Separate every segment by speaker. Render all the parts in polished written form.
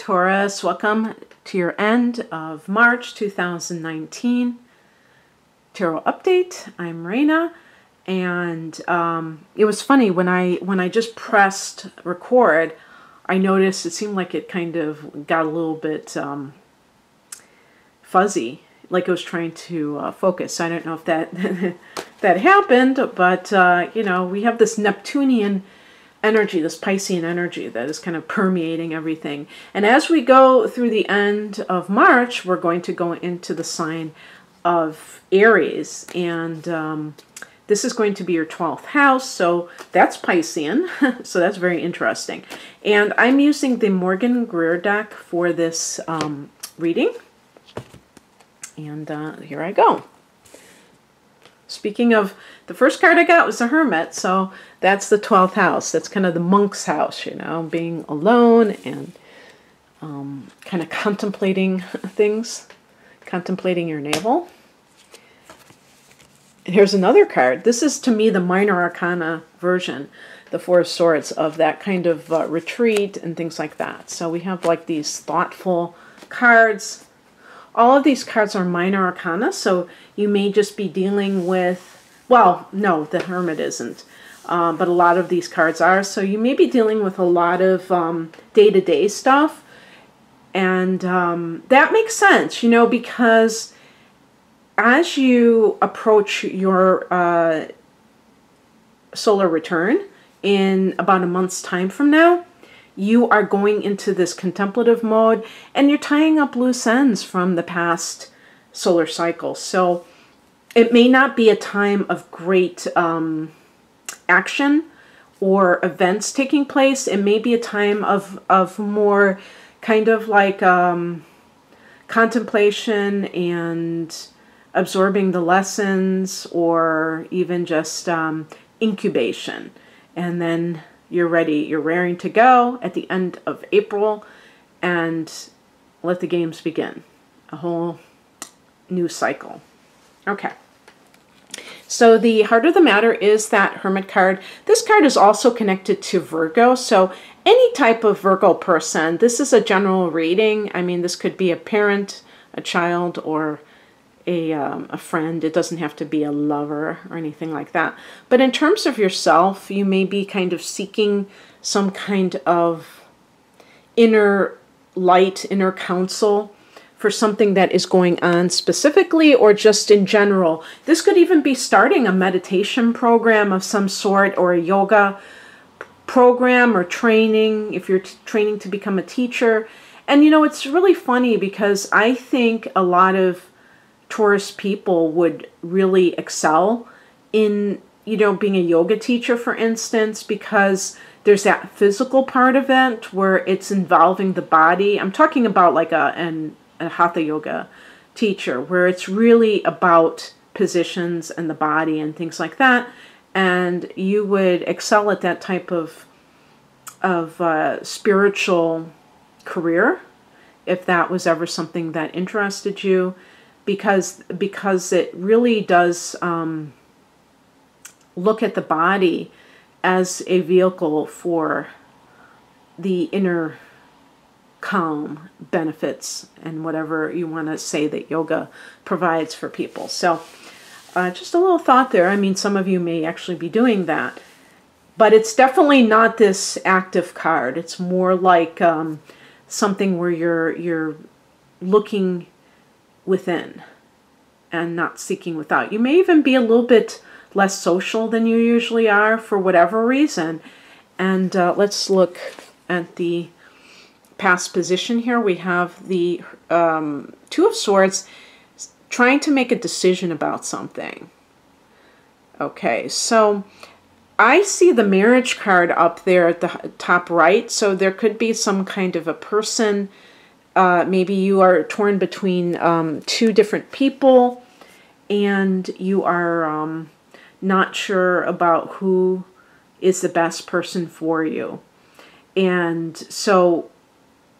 Speaker 1: Taurus, welcome to your end of March 2019 Tarot Update. I'm Raina, and it was funny when I just pressed record, I noticed it seemed like it kind of got a little bit fuzzy, like it was trying to focus. I don't know if that that happened, but you know, we have this Neptunian energy, this Piscean energy that is kind of permeating everything. And as we go through the end of March, we're going to go into the sign of Aries. And this is going to be your 12th house. So that's Piscean. So that's very interesting. And I'm using the Morgan Greer deck for this reading. And here I go. Speaking of, the first card I got was the Hermit, so that's the 12th house. That's kind of the monk's house, you know, being alone and kind of contemplating things, contemplating your navel. And here's another card. This is, to me, the minor arcana version, the Four of Swords, of that kind of retreat and things like that. So we have like these thoughtful cards. All of these cards are minor arcana, so you may just be dealing with, well, no, the Hermit isn't, but a lot of these cards are. So you may be dealing with a lot of day-to-day stuff, and that makes sense, you know, because as you approach your solar return in about a month's time from now, you are going into this contemplative mode, and you're tying up loose ends from the past solar cycle. So it may not be a time of great action or events taking place. It may be a time of more kind of like contemplation and absorbing the lessons, or even just incubation. And then you're ready, you're raring to go at the end of April, and let the games begin. A whole new cycle. Okay. So the heart of the matter is that Hermit card. This card is also connected to Virgo. So any type of Virgo person, this is a general reading. I mean, this could be a parent, a child, or a friend. It doesn't have to be a lover or anything like that. But in terms of yourself, you may be kind of seeking some kind of inner light, inner counsel for something that is going on specifically, or just in general. This could even be starting a meditation program of some sort, or a yoga program or training, if you're training to become a teacher. And you know, it's really funny because I think a lot of Taurus people would really excel in, you know, being a yoga teacher, for instance, because there's that physical part of it where it's involving the body. I'm talking about like a hatha yoga teacher, where it's really about positions and the body and things like that. And you would excel at that type of spiritual career if that was ever something that interested you. Because it really does look at the body as a vehicle for the inner calm benefits and whatever you want to say that yoga provides for people. So just a little thought there. I mean, some of you may actually be doing that, but it's definitely not this active card. It's more like something where you're looking within and not seeking without. You may even be a little bit less social than you usually are for whatever reason. And let's look at the past position here. We have the Two of Swords trying to make a decision about something. Okay, so I see the marriage card up there at the top right. So there could be some kind of a person. Maybe you are torn between two different people, and you are not sure about who is the best person for you. And so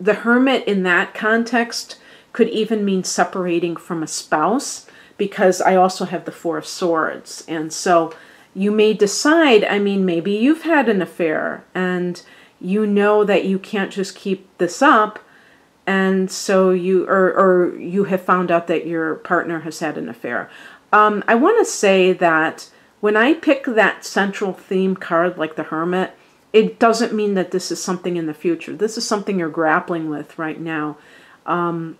Speaker 1: the Hermit in that context could even mean separating from a spouse, because I also have the Four of Swords. And so you may decide, I mean, maybe you've had an affair and you know that you can't just keep this up, and so or you have found out that your partner has had an affair. I want to say that when I pick that central theme card, like the Hermit, it doesn't mean that this is something in the future. This is something you're grappling with right now. And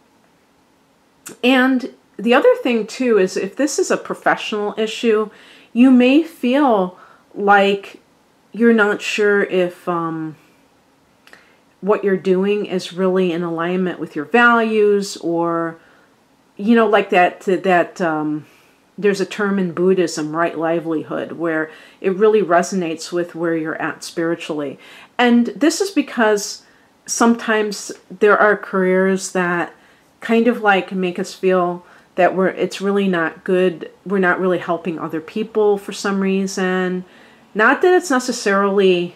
Speaker 1: the other thing, too, is if this is a professional issue, you may feel like you're not sure if what you're doing is really in alignment with your values, or, you know, like that there's a term in Buddhism, right livelihood, where it really resonates with where you're at spiritually. And this is because sometimes there are careers that kind of like make us feel that it's really not good. We're not really helping other people for some reason. Not that it's necessarily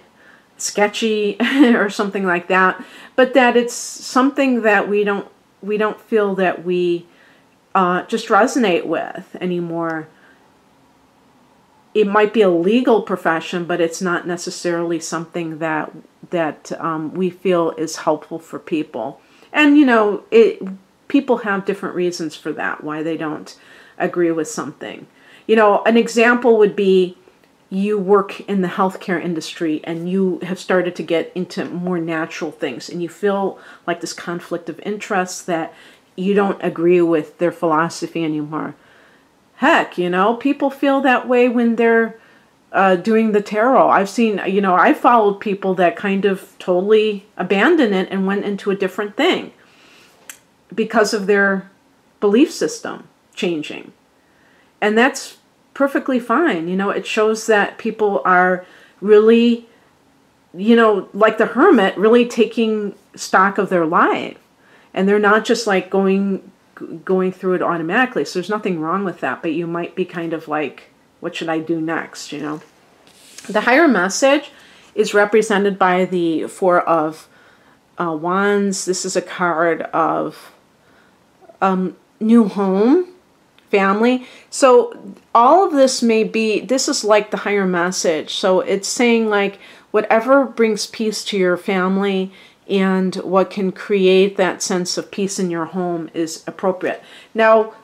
Speaker 1: sketchy or something like that, but that it's something that we don't feel that we just resonate with anymore. It might be a legal profession, but it's not necessarily something that we feel is helpful for people. And you know, people have different reasons for that, why they don't agree with something. You know, an example would be you work in the healthcare industry and you have started to get into more natural things, and you feel like this conflict of interest that you don't agree with their philosophy anymore. Heck, you know, people feel that way when they're doing the tarot. I've seen, you know, I followed people that kind of totally abandoned it and went into a different thing because of their belief system changing. And that's perfectly fine. You know, it shows that people are really, you know, like the Hermit, really taking stock of their life. And they're not just like going through it automatically. So there's nothing wrong with that. But you might be kind of like, what should I do next, you know? The higher message is represented by the Four of Wands. This is a card of new home, family. So all of this may be, this is like the higher message. So it's saying like whatever brings peace to your family and what can create that sense of peace in your home is appropriate. Now,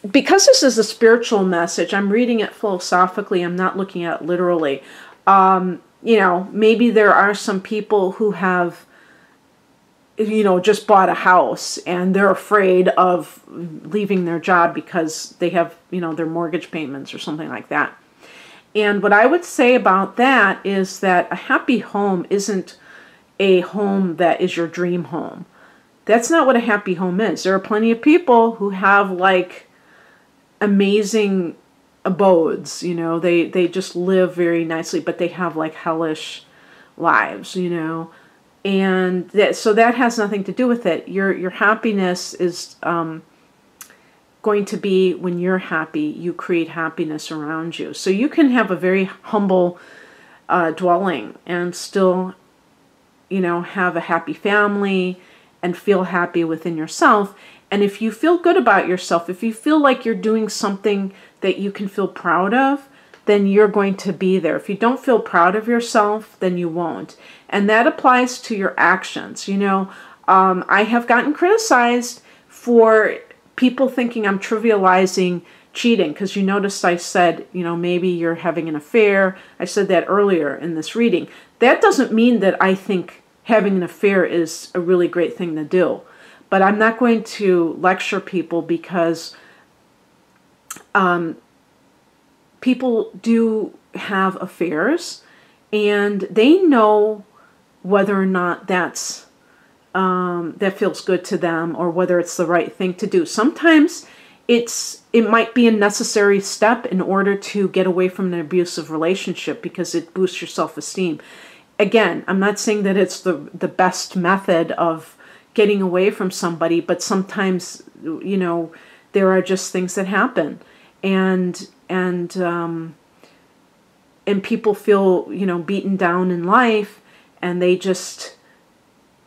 Speaker 1: because this is a spiritual message, I'm reading it philosophically. I'm not looking at it literally. You know, maybe there are some people who have, you know, just bought a house and they're afraid of leaving their job because they have, you know, their mortgage payments or something like that. And what I would say about that is that a happy home isn't a home that is your dream home. That's not what a happy home is. There are plenty of people who have like amazing abodes, you know, they just live very nicely, but they have like hellish lives, you know. And so that has nothing to do with it. Your happiness is going to be when you're happy, you create happiness around you. So you can have a very humble dwelling and still, you know, have a happy family and feel happy within yourself. And if you feel good about yourself, if you feel like you're doing something that you can feel proud of, then you're going to be there. If you don't feel proud of yourself, then you won't. And that applies to your actions. You know, I have gotten criticized for people thinking I'm trivializing cheating, because you noticed I said, you know, maybe you're having an affair. I said that earlier in this reading. That doesn't mean that I think having an affair is a really great thing to do. But I'm not going to lecture people because people do have affairs and they know whether or not that's that feels good to them or whether it's the right thing to do. Sometimes it might be a necessary step in order to get away from an abusive relationship because it boosts your self-esteem. Again, I'm not saying that it's the best method of getting away from somebody, but sometimes, you know, there are just things that happen, and people feel, you know, beaten down in life, and they just,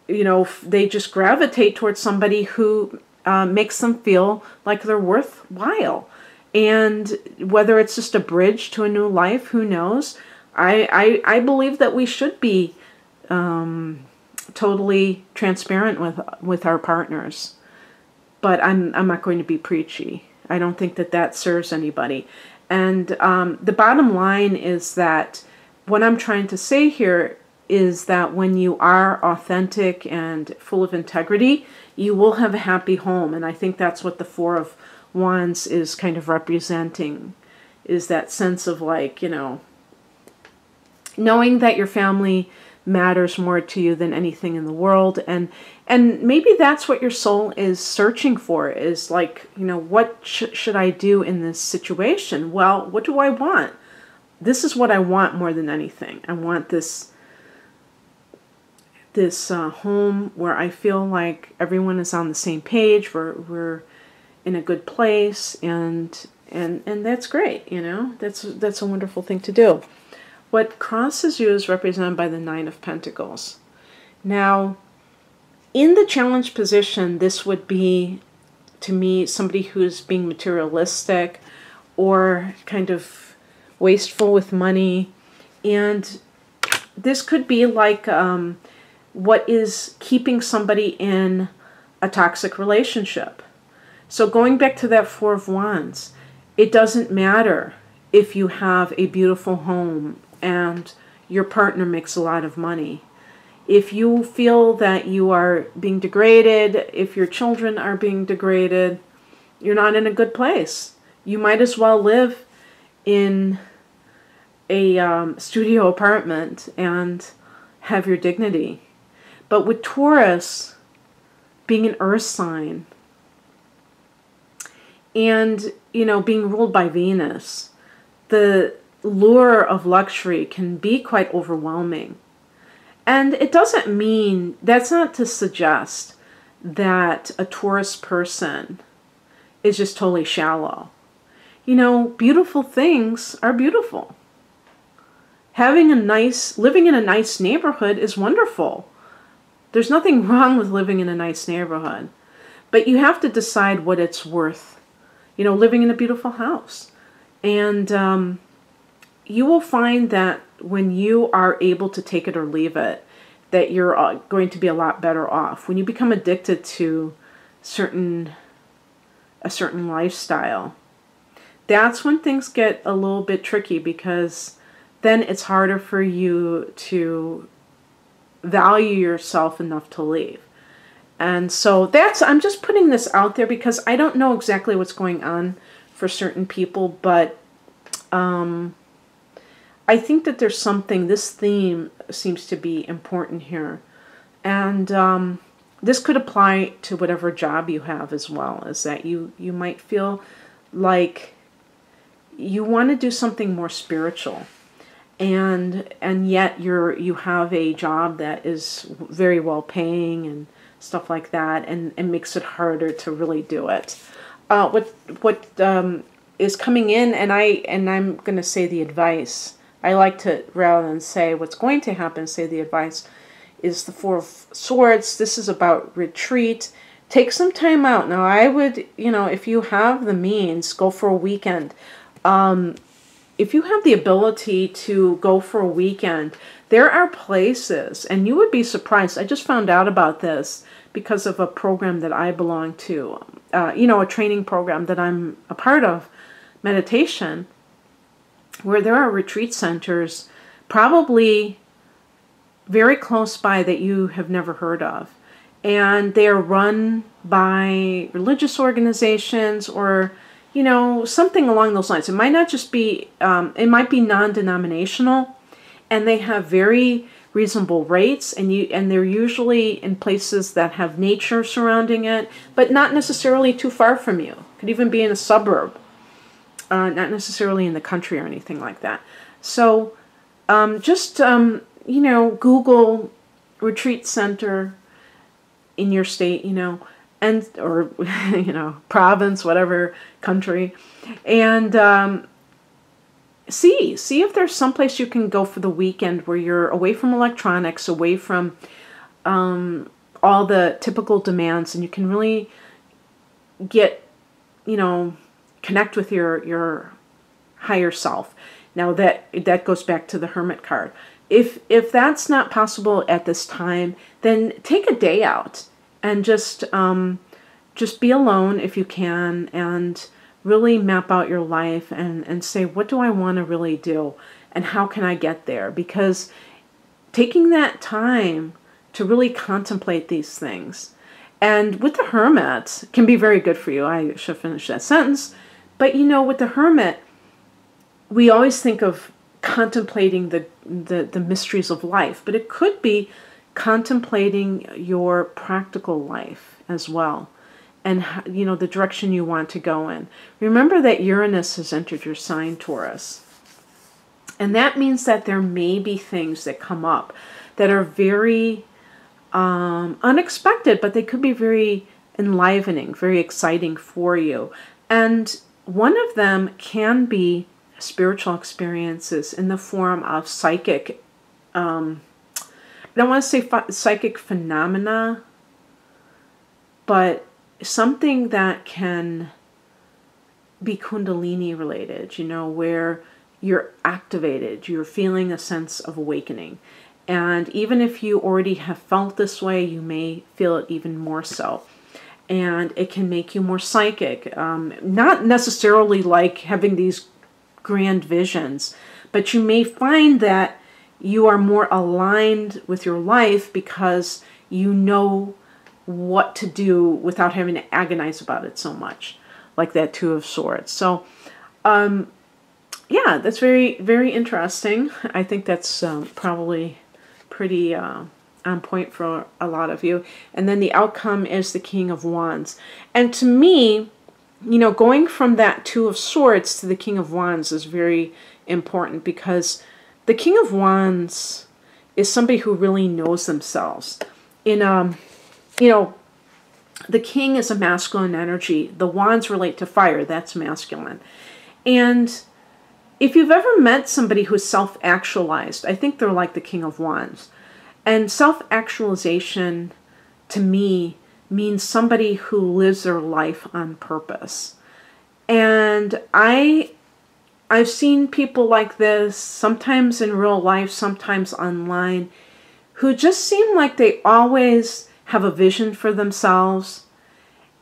Speaker 1: you know, they just gravitate towards somebody who makes them feel like they're worthwhile. And whether it's just a bridge to a new tolerant. I believe that we should be totally transparent with our partners. But I'm not going to be preachy. I don't think that that serves anybody. And the bottom line is that what I'm trying to say here is that when you are authentic and full of integrity, you will have a happy home. And I think that's what the Four of Wands is kind of representing, is that sense of like, you know, knowing that your family matters more to you than anything in the world. And maybe that's what your soul is searching for, is like, you know, what should I do in this situation? Well, what do I want? This is what I want more than anything. I want this home where I feel like everyone is on the same page, we're in a good place, and that's great, you know. That's a wonderful thing to do. What crosses you is represented by the Nine of Pentacles. Now, in the challenge position, this would be, to me, somebody who's being materialistic or kind of wasteful with money. And this could be like what is keeping somebody in a toxic relationship. So going back to that Four of Wands, it doesn't matter if you have a beautiful home and your partner makes a lot of money. If you feel that you are being degraded, if your children are being degraded, you're not in a good place. You might as well live in a studio apartment and have your dignity. But with Taurus being an earth sign and, you know, being ruled by Venus, the lure of luxury can be quite overwhelming. And it doesn't mean, that's not to suggest that a Taurus person is just totally shallow. You know, beautiful things are beautiful. Living in a nice neighborhood is wonderful. There's nothing wrong with living in a nice neighborhood. But you have to decide what it's worth. You know, living in a beautiful house. And you will find that when you are able to take it or leave it, that you're going to be a lot better off. When you become addicted to a certain lifestyle, that's when things get a little bit tricky, because then it's harder for you to value yourself enough to leave. And so I'm just putting this out there because I don't know exactly what's going on for certain people, but I think that there's something, this theme seems to be important here. And this could apply to whatever job you have as well, is that you might feel like you want to do something more spiritual. And yet you have a job that is very well paying and stuff like that, and makes it harder to really do it. What is coming in, and I'm going to say the advice. I like to, rather than say what's going to happen, say the advice, is the Four of Swords. This is about retreat. Take some time out. Now, I would, you know, if you have the means, go for a weekend. If you have the ability to go for a weekend, there are places, and you would be surprised. I just found out about this because of a program that I belong to, you know, a training program that I'm a part of, meditation, where there are retreat centers probably very close by that you have never heard of. And they are run by religious organizations or, you know, something along those lines. It might not just be, it might be non-denominational, and they have very reasonable rates, and they're usually in places that have nature surrounding it, but not necessarily too far from you. It could even be in a suburb, not necessarily in the country or anything like that. So just, you know, Google retreat center in your state, you know, and or you know, province, whatever, country, and see if there's someplace you can go for the weekend where you're away from electronics, away from all the typical demands, and you can really get, you know, connect with your higher self. Now that goes back to the Hermit card. if that's not possible at this time, then take a day out and just be alone if you can, and really map out your life and say, what do I want to really do, and how can I get there? Because taking that time to really contemplate these things, and with the Hermit, can be very good for you. I should finish that sentence. But you know, with the Hermit, we always think of contemplating the mysteries of life, but it could be contemplating your practical life as well, and you know, the direction you want to go in. Remember that Uranus has entered your sign, Taurus, and that means that there may be things that come up that are very unexpected, but they could be very enlivening, very exciting for you. And one of them can be spiritual experiences in the form of psychic, I don't want to say psychic phenomena, but something that can be Kundalini related, you know, where you're activated, you're feeling a sense of awakening. And even if you already have felt this way, you may feel it even more so. And it can make you more psychic, not necessarily like having these grand visions, but you may find that you are more aligned with your life because you know what to do without having to agonize about it so much, like that Two of Swords. So, yeah, that's very, very interesting. I think that's probably pretty on point for a lot of you. And then the outcome is the King of Wands. And to me, you know, going from that Two of Swords to the King of Wands is very important, because the King of Wands is somebody who really knows themselves. You know, the King is a masculine energy. The Wands relate to fire. That's masculine. And if you've ever met somebody who's self-actualized, I think they're like the King of Wands. And self-actualization, to me, means somebody who lives their life on purpose. And I've seen people like this, sometimes in real life, sometimes online, who just seem like they always have a vision for themselves,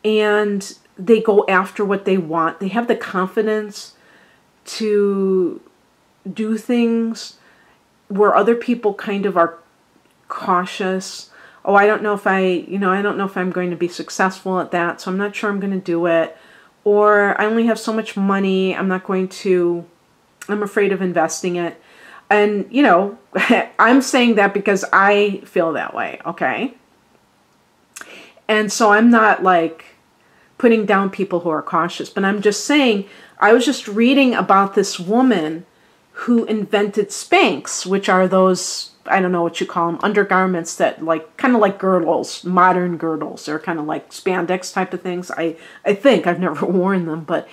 Speaker 1: and they go after what they want. They have the confidence to do things where other people kind of are cautious. Oh, I don't know if I don't know if I'm going to be successful at that, so I'm not sure I'm going to do it. Or I only have so much money, I'm afraid of investing it. And, you know, I'm saying that because I feel that way, okay? And so I'm not like putting down people who are cautious, but I'm just saying, I was just reading about this woman who invented Spanx, which are those, I don't know what you call them, undergarments that like, kind of like girdles, modern girdles. They're kind of like spandex type of things. I think, I've never worn them, but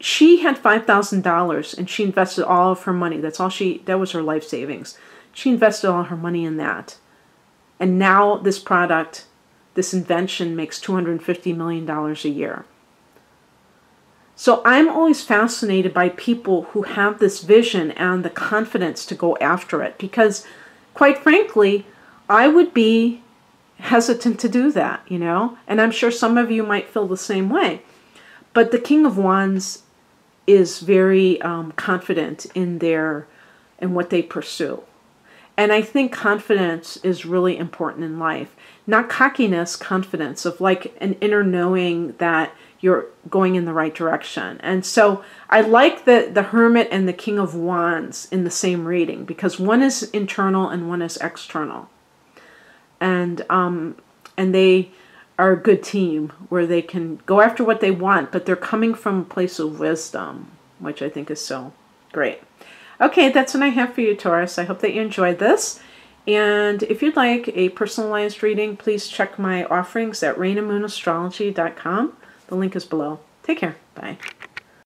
Speaker 1: she had $5,000 and she invested all of her money. That was her life savings. She invested all her money in that. And now this product, this invention, makes $250 million a year. So I'm always fascinated by people who have this vision and the confidence to go after it, because quite frankly, I would be hesitant to do that, you know, and I'm sure some of you might feel the same way. But the King of Wands is very confident in what they pursue. And I think confidence is really important in life. Not cockiness, confidence of like an inner knowing that you're going in the right direction. And so I like the Hermit and the King of Wands in the same reading, because one is internal and one is external. And they are a good team where they can go after what they want, but they're coming from a place of wisdom, which I think is so great. Okay, that's what I have for you, Taurus. I hope that you enjoyed this. And if you'd like a personalized reading, please check my offerings at rainandmoonastrology.com. The link is below. Take care. Bye.